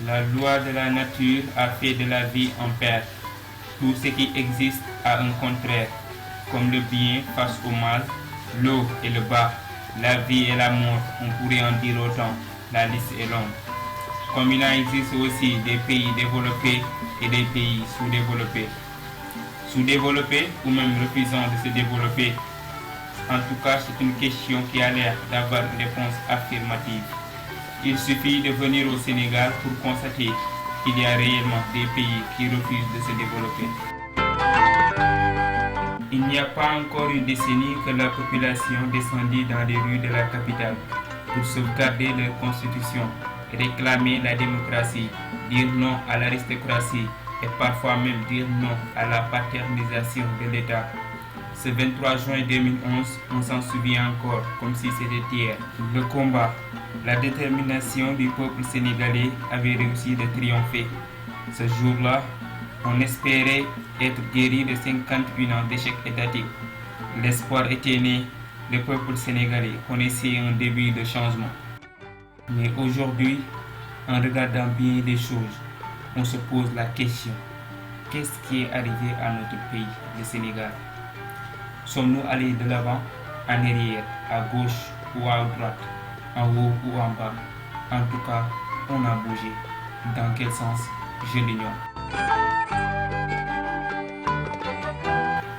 La loi de la nature a fait de la vie un père. Tout ce qui existe a un contraire, comme le bien face au mal, l'eau et le bas, la vie et la mort, on pourrait en dire autant, la liste est longue. Comme il en existe aussi des pays développés et des pays sous-développés. Sous-développés ou même refusant de se développer. En tout cas, c'est une question qui a l'air d'avoir une réponse affirmative. Il suffit de venir au Sénégal pour constater qu'il y a réellement des pays qui refusent de se développer. Il n'y a pas encore une décennie que la population descendit dans les rues de la capitale pour sauvegarder leur constitution, réclamer la démocratie, dire non à l'aristocratie et parfois même dire non à la paternisation de l'État. Ce 23 juin 2011, on s'en souvient encore comme si c'était hier. Le combat, la détermination du peuple sénégalais avait réussi de triompher. Ce jour-là, on espérait être guéri de 58 ans d'échecs étatiques. L'espoir était né, le peuple sénégalais connaissait un début de changement. Mais aujourd'hui, en regardant bien les choses, on se pose la question, qu'est-ce qui est arrivé à notre pays, le Sénégal? Sommes-nous allés de l'avant, en arrière, à gauche ou à droite, en haut ou en bas? En tout cas, on a bougé. Dans quel sens? Je l'ignore.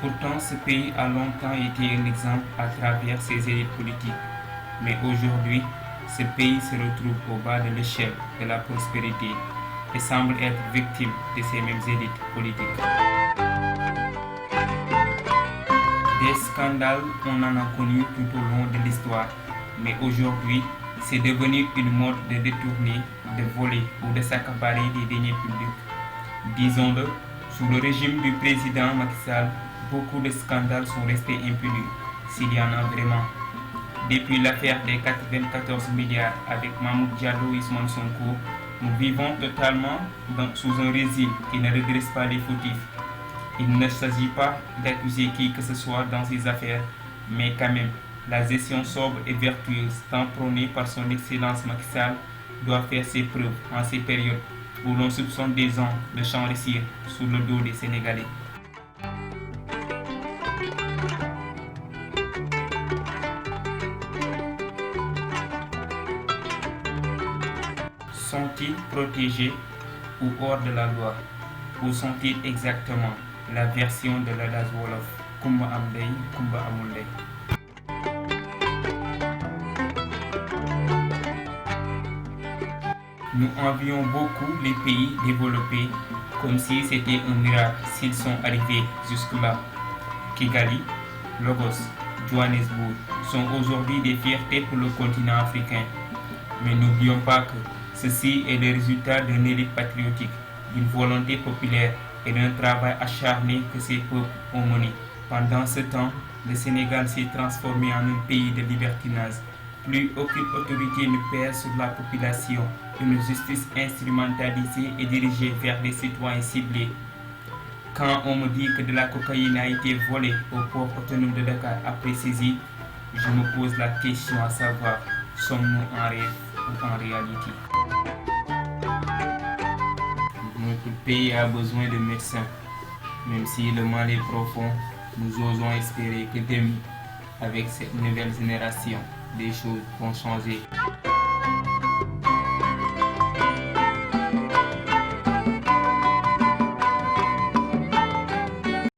Pourtant, ce pays a longtemps été un exemple à travers ses élites politiques. Mais aujourd'hui, ce pays se retrouve au bas de l'échelle de la prospérité et semble être victime de ces mêmes élites politiques. Des scandales, on en a connu tout au long de l'histoire, mais aujourd'hui, c'est devenu une mode de détourner, de voler ou de s'accaparer des deniers publics. Disons-le, sous le régime du président Macky Sall, beaucoup de scandales sont restés impunis, s'il y en a vraiment. Depuis l'affaire des 94 milliards avec Mahmoud Diallo et Ousmane Sonko, nous vivons totalement sous un régime qui ne redresse pas les fautifs. Il ne s'agit pas d'accuser qui que ce soit dans ces affaires, mais quand même, la gestion sobre et vertueuse tant prônée par son Excellence Macky Sall doit faire ses preuves en ces périodes où l'on soupçonne des gens de s'enrichir sous le dos des Sénégalais. Sont-ils protégés ou hors de la loi? Où sont-ils exactement? La version de l'adage wolof, Kumba am ndey, Kumba amul ndey. Nous envions beaucoup les pays développés comme si c'était un miracle s'ils sont arrivés jusque-là. Kigali, Lagos, Johannesburg sont aujourd'hui des fiertés pour le continent africain. Mais n'oublions pas que ceci est le résultat d'une élite patriotique, d'une volonté populaire et d'un travail acharné que ces peuples ont mené. Pendant ce temps, le Sénégal s'est transformé en un pays de libertinage. Plus aucune autorité ne pèse sur la population, une justice instrumentalisée et dirigée vers des citoyens ciblés. Quand on me dit que de la cocaïne a été volée au port autonome de Dakar après saisie, je me pose la question à savoir, sommes-nous en rêve ou en réalité? Notre pays a besoin de médecins. Même si le mal est profond, nous osons espérer que demain, avec cette nouvelle génération, des choses vont changer.